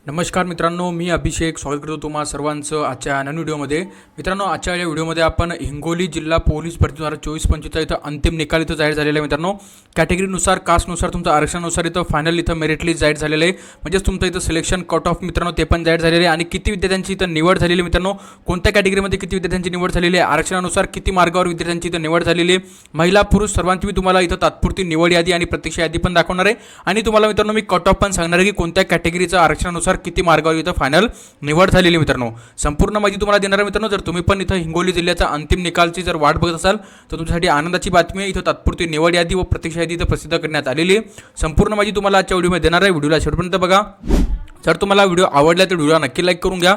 नमस्कार मित्रांनो, मी अभिषेक स्वागत करतो तुम्हा सर्वांचं आजच्या नवीन व्हिडिओमध्ये. मित्रांनो, आजच्या या व्हिडिओमध्ये आपण हिंगोली जिल्हा पोलीस भरती 2024-25चा इथं अंतिम निकाल इथं जाहीर झालेला आहे. मित्रांनो, कॅटेगरीनुसार कास्टनुसार तुमचं आरक्षणानुसार इथं फायनल इथं मेरिट लिस्ट जाहीर झालेलं आहे. म्हणजेच तुमचं इथं सिलेक्शन कट ऑफ मित्रांनो ते पण जाहीर झालेले आहे आणि किती विद्यार्थ्यांची इथं निवड झालेली आहे. मित्रांनो, कोणत्या कॅटेगरीमध्ये किती विद्यार्थ्यांची निवड झालेली आहे, आरक्षणानुसार किती मार्गावर विद्यार्थ्यांची इथं निवड झालेली आहे, महिला पुरुष सर्वांची मी तुम्हाला इथं तात्पुरती निवड यादी आणि प्रत्यक्ष यादी पण दाखवणार आहे आणि तुम्हाला मित्रांनो मी कट ऑफ पण सांगणार आहे की कोणत्या कॅटेगरीचं आरक्षणानुसार किती मार्गावर इथं फायनल निवड झालेली. मित्रांनो, संपूर्ण माहिती तुम्हाला देणार आहे. मित्रांनो, जर तुम्ही पण इथं हिंगोली जिल्ह्याचा अंतिम निकालची जर वाट बघत असाल तर तुमच्यासाठी आनंदाची बातमी आहे. इथं तात्पुरती निवड यादी व प्रत्यक्ष यादी इथं प्रसिद्ध करण्यात आलेली आहे. संपूर्ण माहिती तुम्हाला आजच्या व्हिडिओमध्ये देणार आहे. व्हिडिओला शेवटपर्यंत बघा. जर तुम्हाला व्हिडिओ आवडला तर व्हिडिओला नक्की लाईक करून घ्या.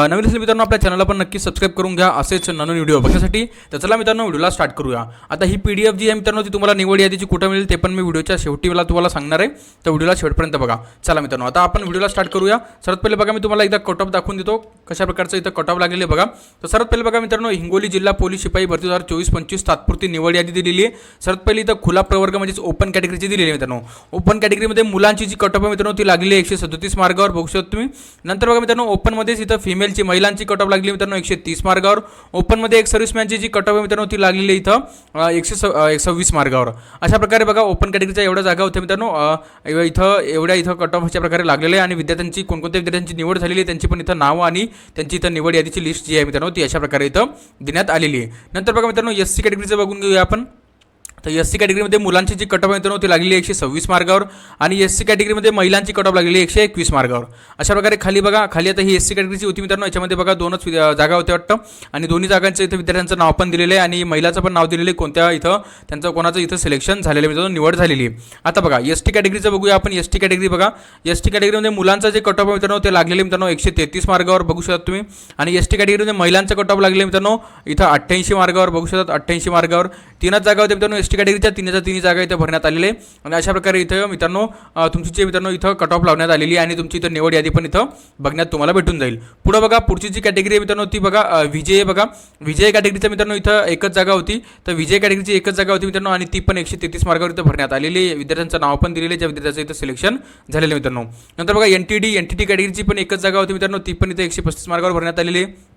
नवीन असेल मित्रांनो आपल्या चॅनलला पण नक्की सबस्क्राईब करून घ्या असेच नवीन व्हिडिओ बघण्यासाठी. तर चला मित्रांनो, व्हिडिओला स्टार्ट करूया. आता ही PDF जी आहे मित्रांनो ती तुम्हाला निवड यादीची कुठं मिळेल ते पण मी व्हिडिओच्या शेवटी तुम्हाला सांगणार आहे. तर व्हिडिओला शेवटपर्यंत बघा. चला मित्रांनो, आता आपण व्हिडिओला स्टार्ट करूया. सर्वात पहिले बघा, मी तुम्हाला एकदा कट ऑफ दाखवून देतो कशा प्रकारचं इथं कट ऑफ लागलेलं आहे बघा. तर सर्वात पहिले बघा मित्रांनो, हिंगोली जिल्हा पोलीस शिपाई भरती 2024-25 तात्पुरती निवड यादी दिलेली आहे. सर्वात पहिले इथं खुला प्रवर्ग म्हणजेच ओपन कॅटेगरीची दिलेली आहे. मित्रांनो, ओपन कॅटेगरीमध्ये मुलांची जी कट ऑफ आहे मित्रांनो ती लागलेली आहे 137 मार्गावर बघू शकता तुम्ही. नंतर बघा मित्रांनो, ओपनमध्येच इथं फिमेलची महिलांची कट ऑफ लागली मित्रांनो 130 मार्गावर. ओपनमध्ये एक सर्व्हिसमॅनची जी कट ऑफ आहे मित्रांनो ती लागलेली इथं 126 मार्गावर. अशा प्रकारे बघा ओपन कॅटेगरीच्या एवढ्या जागा होत्या मित्रांनो. इथं कट ऑफ अशा प्रकारे लागलेले आहे आणि विद्यार्थ्यांची कोणकोणत्या विद्यार्थ्यांची निवड झालेली आहे त्यांची पण इथं नावं आणि त्यांची इथं निवड यादीची लिस्ट जी आहे मित्रांनो ती अशा प्रकारे इथं देण्यात आलेली आहे. नंतर बघा मित्रांनो, SC कॅटेगरीचं बघून घेऊया आपण. तर SC कॅटेगरीमध्ये मुलांची जी कट ऑफ मित्रांनो ती लागलेली 126 मार्गावर आणि SC कॅटेगरीमध्ये महिलांची कट ऑफ लागलेली 121 मार्गावर. अशा प्रकारे खाली बघा, खाली आता ही SC कॅटेगरीची होती मित्रांनो. याच्यामध्ये बघा दोनच जागा होत्या वाटतं आणि दोन्ही जागांचं इथं विद्यार्थ्यांचं नाव पण दिलेलं आहे आणि महिलाचं पण नाव दिलेलं आहे कोणत्या इथं त्यांचं कोणाचं इथं सिलेक्शन झालेलं आहे मित्रांनो, निवड झालेली आहे. आता बघा ST कॅटेगरीचं बघूया आपण. ST कॅटेगरी बघा, ST कॅटेगरीमध्ये मुलांचं जे कट ऑफ मित्रांनो ते लागलेले मित्रांनो 133 मार्गावर बघू शकता तुम्ही आणि ST कॅटेगरीमध्ये महिलांचं कट ऑफ लागले मित्रांनो इथं 88 मार्गावर बघू शकता. 88 मार्गावर तीनच जागा होत्या मित्रांनो ST कॅटेगरीच्या. तिन्ही जागा इथं भरण्यात आलेले आहे आणि अशा प्रकारे इथं मित्रांनो तुमची जे मित्रांनो इथं कट ऑफ लावण्यात आलेली आहे आणि तुमची इथं निवड यादी पण इथं बघण्यात तुम्हाला भेटून जाईल. पुढे बघा, पुढची जी कॅटेगरी आहे मित्रांनो ती बघा विजय. बघा विजय कॅटेगरीचं मित्रांनो इथं एकच जागा होती. तर विजय कॅटेगरीची एकच जागा होती मित्रांनो आणि ती पण 133 मार्गावर इथं भरण्यात आलेली आहे. विद्यार्थ्यांचं नाव पण दिलेलं आहे ज्या विद्यार्थ्याचं इथं सिलेक्शन झालेलं मित्रांनो. नंतर बघा NTT कॅटेगरीची पण एकच जागा होती मित्रांनो, ती पण इथं 135 मार्गावर भरण्यात आलेली आहे.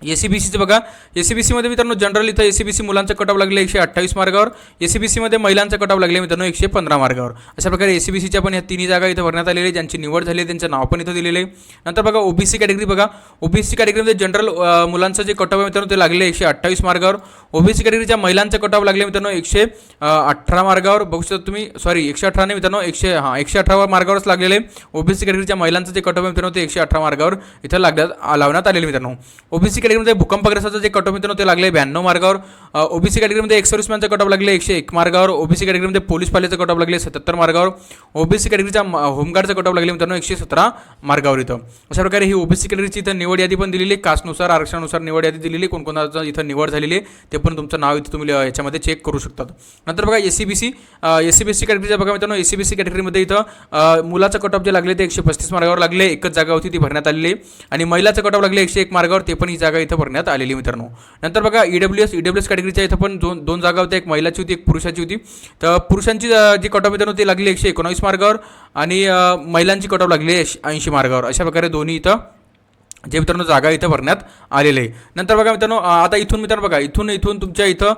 SCBCचं बघा, SCBCमध्ये मित्रांनो जनरल इथं SCBC मुलांचं कट ऑफ लागले 128 मार्गावर. SCBCमध्ये महिलांचं कट ऑफ लागले मित्रांनो 115 मार्गावर. अशा प्रकारे SCBCच्या पण ह्या तिन्ही जागा इथं भरण्यात आलेली आहे. ज्यांची निवड झाली आहे त्यांचं नाव पण इथं दिलेलं आहे. नंतर बघा OBC कॅटेगरी. बघा OBC कॅटेगरीमध्ये जनरल मुलांचं जे कट ऑफ आहे मित्रांनो ते लागले 128 मार्गावर. OBC कॅटेगरीच्या महिलांचं कट ऑफ लागले मित्रांनो 118 मार्गावर बघू शकता तुम्ही. सॉरी 118 नाही मित्रांनो 118 मार्गावरच लागलेले. OBC कॅटेगरीच्या महिलांचं जे कट ऑफ आहे मित्रांनो ते 118 मार्गावर इथं लावण्यात आलेले मित्रांनो. OBC कॅटेगरीमध्ये भूकंपग्रस्ताचं जे कट ऑफ मित्रांनो ते लागले 92 मार्गावर. OBC कॅटेगरीमध्ये एक सर्व्हिसमॅनचं कट ऑफ लागले 101 मार्गावर. OBC कॅटेगरीमध्ये पोलीस पाल्याचं कट ऑफ लागले 77 मार्गावर. OBC कॅटेगरीच्या होमगार्डचं कट ऑफ लागले मित्रांनो 117 मार्गावर इथं. अशा प्रकारे ही OBC कॅटेगरीची इथं निवड यादी पण दिलेली आहे. कास्टनुसार आरक्षणानुसार निवड यादी दिलेली आहे. कोणकोणाचं इथं निवड झालेली आहे ते पण तुमचं नाव इथं तुम्ही याच्यामध्ये चेक करू शकतात. नंतर बघा SCBC कॅटेगरीचं बघा मित्रांनो. SCBC कॅटेगरीमध्ये इथं मुलाचं कट ऑफ जे लागले ते 135 मार्गावर लागले. एकच जागा होती ती भरण्यात आलेली आणि महिलाचं कट ऑफ लागले 101 मार्गावर. ते पण ही जागा इथं भरण्यात आलेली मित्रांनो. नंतर बघा EWS कॅटेगरीच्या इथं पण दोन जागा होत्या. एक महिलाची होती एक पुरुषाची होती. तर पुरुषांची जी कट ऑफ मित्रांनो ती लागली 119 मार्गावर आणि महिलांची कट ऑफ लागली 80 मार्गावर. अशा प्रकारे दोन्ही इथं जे मित्रांनो जागा इथं भरण्यात आलेले आहे. नंतर बघा मित्रांनो, आता इथून मित्रांनो बघा इथून तुमच्या इथं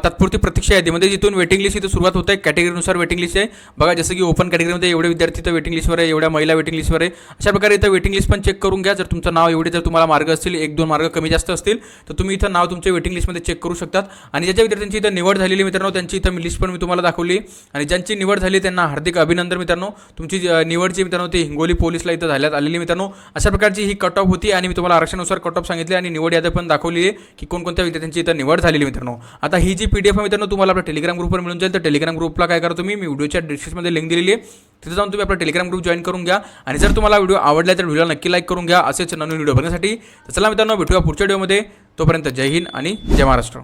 तात्पुरती प्रतीक्षा यादी म्हणजे जिथून वेटिंग लिस्ट इथं सुरुवात होत आहे. कॅटेगरीनुसार वेटिंग लिस्ट आहे बघा. जसं की ओपन कॅटेगरीमध्ये एवढे विद्यार्थी इथं वेटिंग लिस्टवर आहे, एवढ्या महिला वेटिंग लिस्टवर आहे. अशा प्रकारे इथं वेटिंग लिस्ट पण चेक करून घ्या. जर तुमचं नाव एवढे जर तुम्हाला मार्ग असतील 1-2 मार्ग कमी जास्त असतील तर तुम्ही इथं नाव तुमच्या वेटिंग लिस्टमध्ये चेक करू शकतात. आणि ज्याच्या विद्यार्थ्यांची इथं निवड झालेली मित्रांनो त्यांची इथं लिस्ट पण मी तुम्हाला दाखवली आणि ज्यांची निवड झाली त्यांना हार्दिक अभिनंदन मित्रांनो. तुमची निवडची मित्रांनो ती हिंगोली पोलीसला इथं झालेली मित्रांनो. अशा प्रकारची ही कट ऑफ होती आणि मी तुम्हाला आरक्षणानुसार कट ऑफ सांगितले आणि निवड यादी पण दाखवली आहे की कोणकोणत्या विद्यार्थ्यांची इथं निवड झालेली मित्रांनो. आता ही जी PDF आहे मित्रांनो तुम्हाला आपल्या टेलिग्राम ग्रुपवर मिळून जाईल. तर टेलिग्राम ग्रुपला काय करा तुम्ही, मी व्हिडिओच्या डिस्क्रिप्शनमध्ये लिंक दिलेली आहे, तिथे जाऊन तुम्ही आपला टेलिग्राम ग्रुप जॉईन करून घ्या. आणि जर तुम्हाला व्हिडिओ आवडला तर व्हिडिओला नक्की लाईक करून घ्या असेच नवीन व्हिडिओ बघण्यासाठी. तर चला मित्रांनो, भेटूया पुढच्या व्हिडिओमध्ये. तोपर्यंत जय हिंद आणि जय महाराष्ट्र.